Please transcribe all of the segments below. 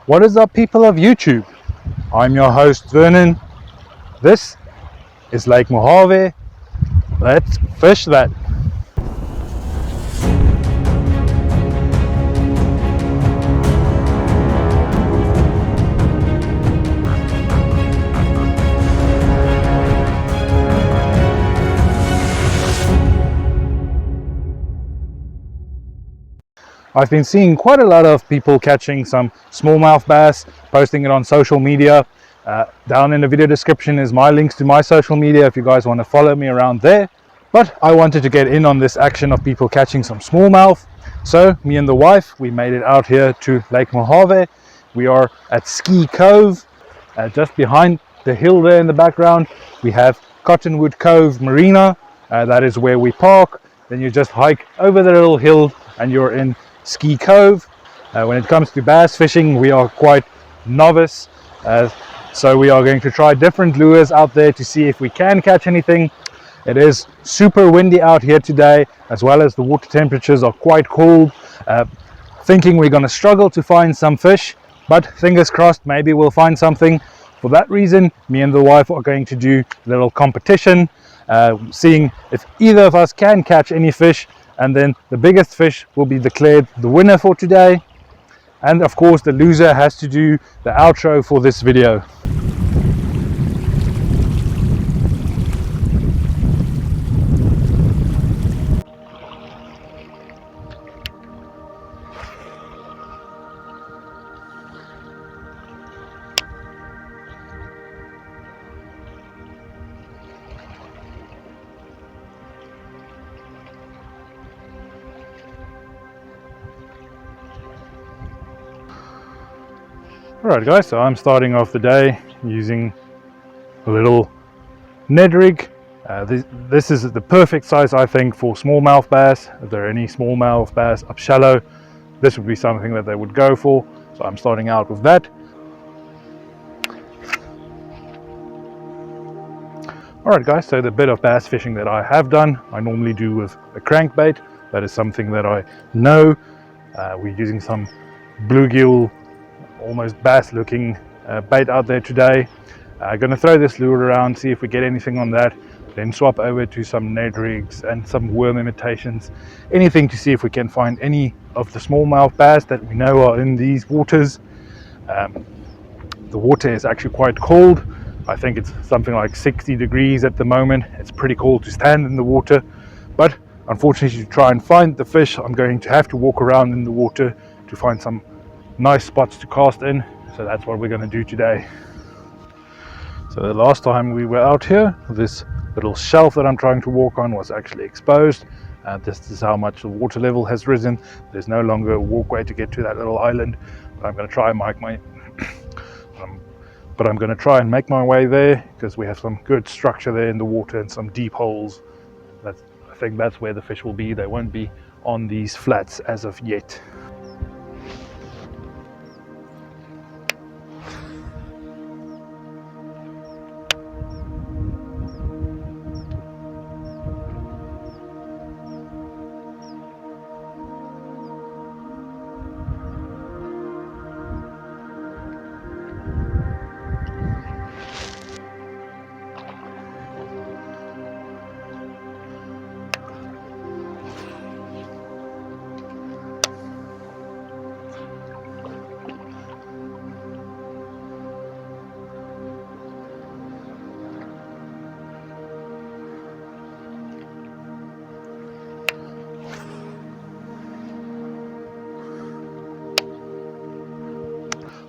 What is up, people of YouTube? I'm your host Vernon. This is Lake Mohave. Let's fish that. I've been seeing quite a lot of people catching some smallmouth bass, posting it on social media. Down in the video description is my links to my social media if you guys want to follow me around there. But I wanted to get in on this action of people catching some smallmouth. So me and the wife, we made it out here to Lake Mohave. We are at Ski Cove. Just behind the hill there in the background, we have Cottonwood Cove Marina. That is where we park. Then you just hike over the little hill and you're in Ski Cove. When it comes to bass fishing, we are quite novice, so we are going to try different lures out there to see if we can catch anything. It is super windy out here today, as well as the water temperatures are quite cold. Thinking we're going to struggle to find some fish, but fingers crossed, maybe we'll find something. For that reason, me and the wife are going to do a little competition, seeing if either of us can catch any fish, and then the biggest fish will be declared the winner for today. And of course the loser has to do the outro for this video. Alright guys, so I'm starting off the day using a little Ned rig. This is the perfect size, I think, for smallmouth bass. If there are any smallmouth bass up shallow, this would be something that they would go for. So I'm starting out with that. Alright guys, so the bit of bass fishing that I have done, I normally do with a crankbait. That is something that I know. We're using some bluegill, almost bass looking bait out there today. I'm going to throw this lure around, see if we get anything on that, then swap over to some Ned rigs and some worm imitations, anything to see if we can find any of the smallmouth bass that we know are in these waters. The water is actually quite cold. I think it's something like 60 degrees at the moment. It's pretty cold to stand in the water, but unfortunately to try and find the fish, I'm going to have to walk around in the water to find some nice spots to cast in. So that's what we're going to do today. So the last time we were out here, this little shelf that I'm trying to walk on was actually exposed. This is how much the water level has risen. There's no longer a walkway to get to that little island, but I'm going to try and make my way there, because we have some good structure there in the water and some deep holes. I think that's where the fish will be. They won't be on these flats as of yet.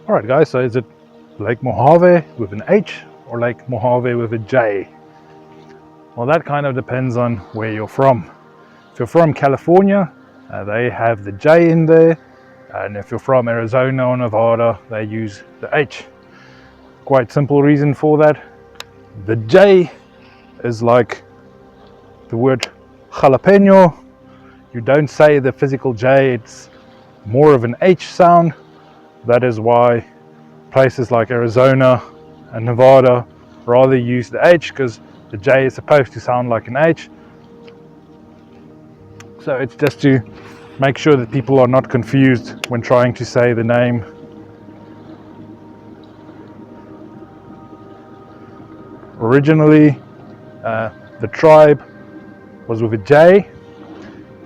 Alright guys, so is it Lake Mohave with an H or Lake Mohave with a J? Well, that kind of depends on where you're from. If you're from California, they have the J in there, and if you're from Arizona or Nevada, they use the H. Quite simple reason for that. The J is like the word jalapeno. You don't say the physical J, it's more of an H sound. That is why places like Arizona and Nevada rather use the H, because the J is supposed to sound like an H. So it's just to make sure that people are not confused when trying to say the name Originally, the tribe was with a J,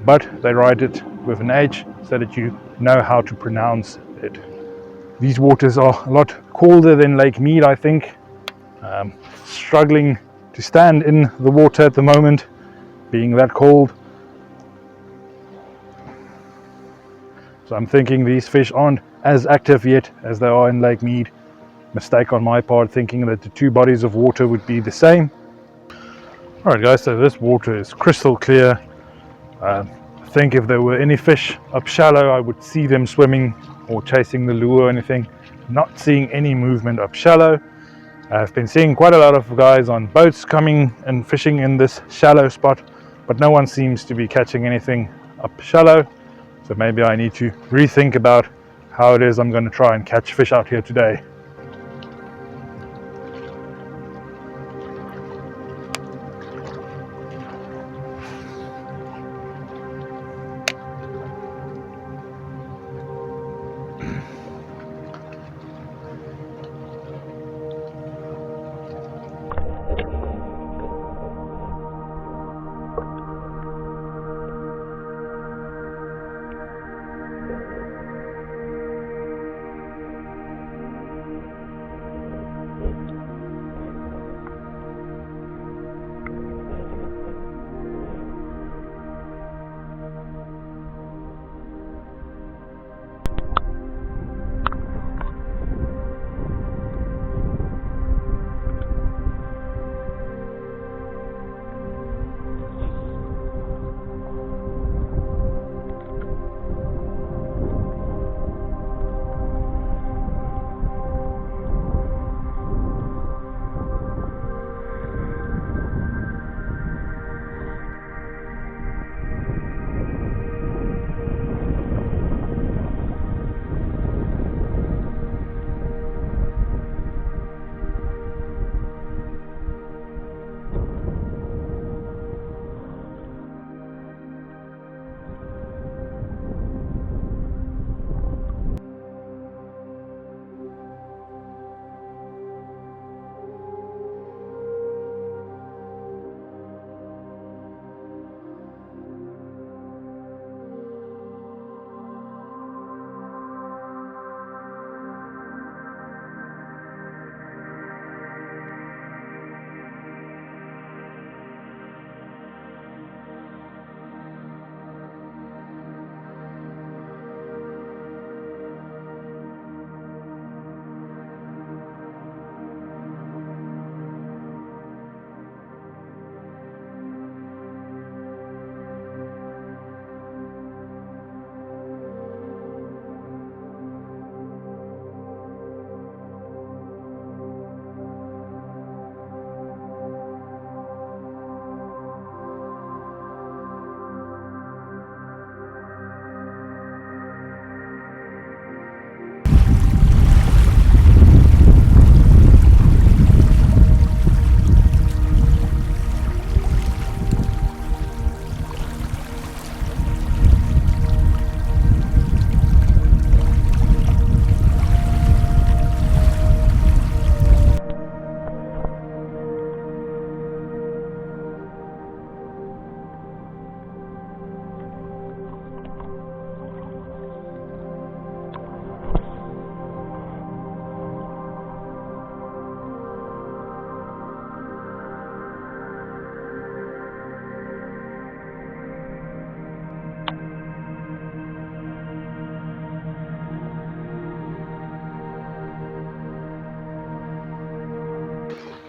but they write it with an H so that you know how to pronounce it. These waters are a lot colder than Lake Mead, I think. Struggling to stand in the water at the moment, being that cold. So I'm thinking these fish aren't as active yet as they are in Lake Mead. Mistake on my part, thinking that the two bodies of water would be the same. Alright guys, so this water is crystal clear. I think if there were any fish up shallow, I would see them swimming or chasing the lure or anything. Not seeing any movement up shallow. I've been seeing quite a lot of guys on boats coming and fishing in this shallow spot, but no one seems to be catching anything up shallow. So maybe I need to rethink about how it is I'm going to try and catch fish out here today.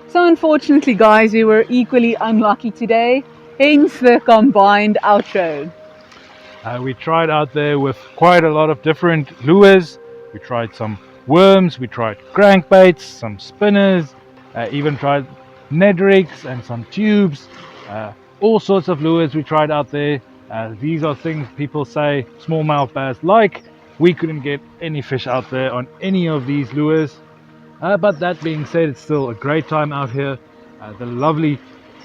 So unfortunately guys, we were equally unlucky today, hence the combined outro. We tried out there with quite a lot of different lures. We tried some worms, we tried crankbaits, some spinners, even tried Ned rigs and some tubes. All sorts of lures we tried out there. These are things people say smallmouth bass like. We couldn't get any fish out there on any of these lures. But that being said, it's still a great time out here. The lovely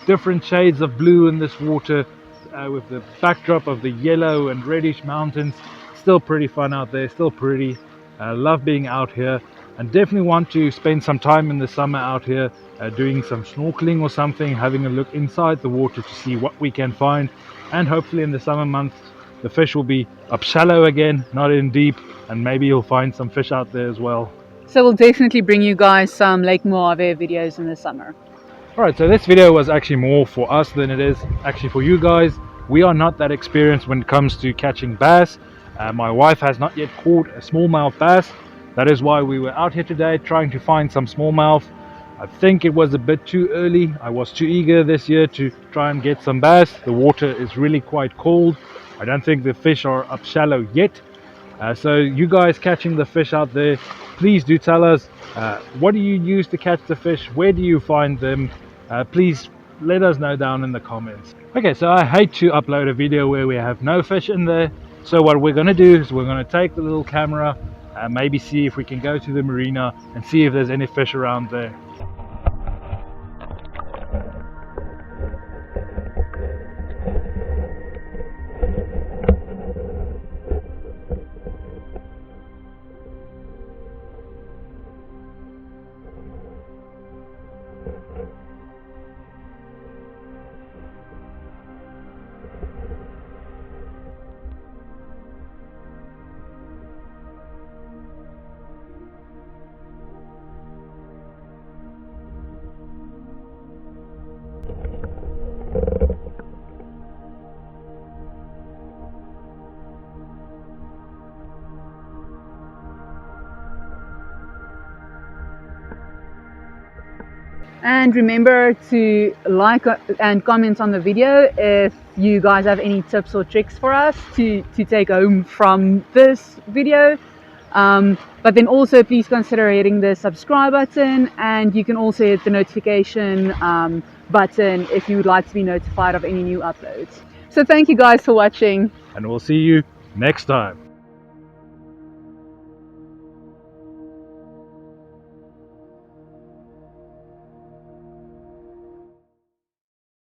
different shades of blue in this water with the backdrop of the yellow and reddish mountains. Still pretty fun out there, still pretty. Love being out here. and definitely want to spend some time in the summer out here doing some snorkeling or something, having a look inside the water to see what we can find. And hopefully in the summer months the fish will be up shallow again, not in deep, and maybe you'll find some fish out there as well. So we'll definitely bring you guys some Lake Mohave videos in the summer. Alright, so this video was actually more for us than it is actually for you guys. We are not that experienced when it comes to catching bass. My wife has not yet caught a smallmouth bass. That is why we were out here today trying to find some smallmouth. I think it was a bit too early. I was too eager this year to try and get some bass. The water is really quite cold. I don't think the fish are up shallow yet. So you guys catching the fish out there, please do tell us, what do you use to catch the fish? Where do you find them? Please let us know down in the comments. Okay, so I hate to upload a video where we have no fish in there. So what we're going to do is we're going to take the little camera and maybe see if we can go to the marina and see if there's any fish around there. And remember to like and comment on the video if you guys have any tips or tricks for us to take home from this video. But then also please consider hitting the subscribe button, and you can also hit the notification button if you would like to be notified of any new uploads. So thank you guys for watching, And we'll see you next time.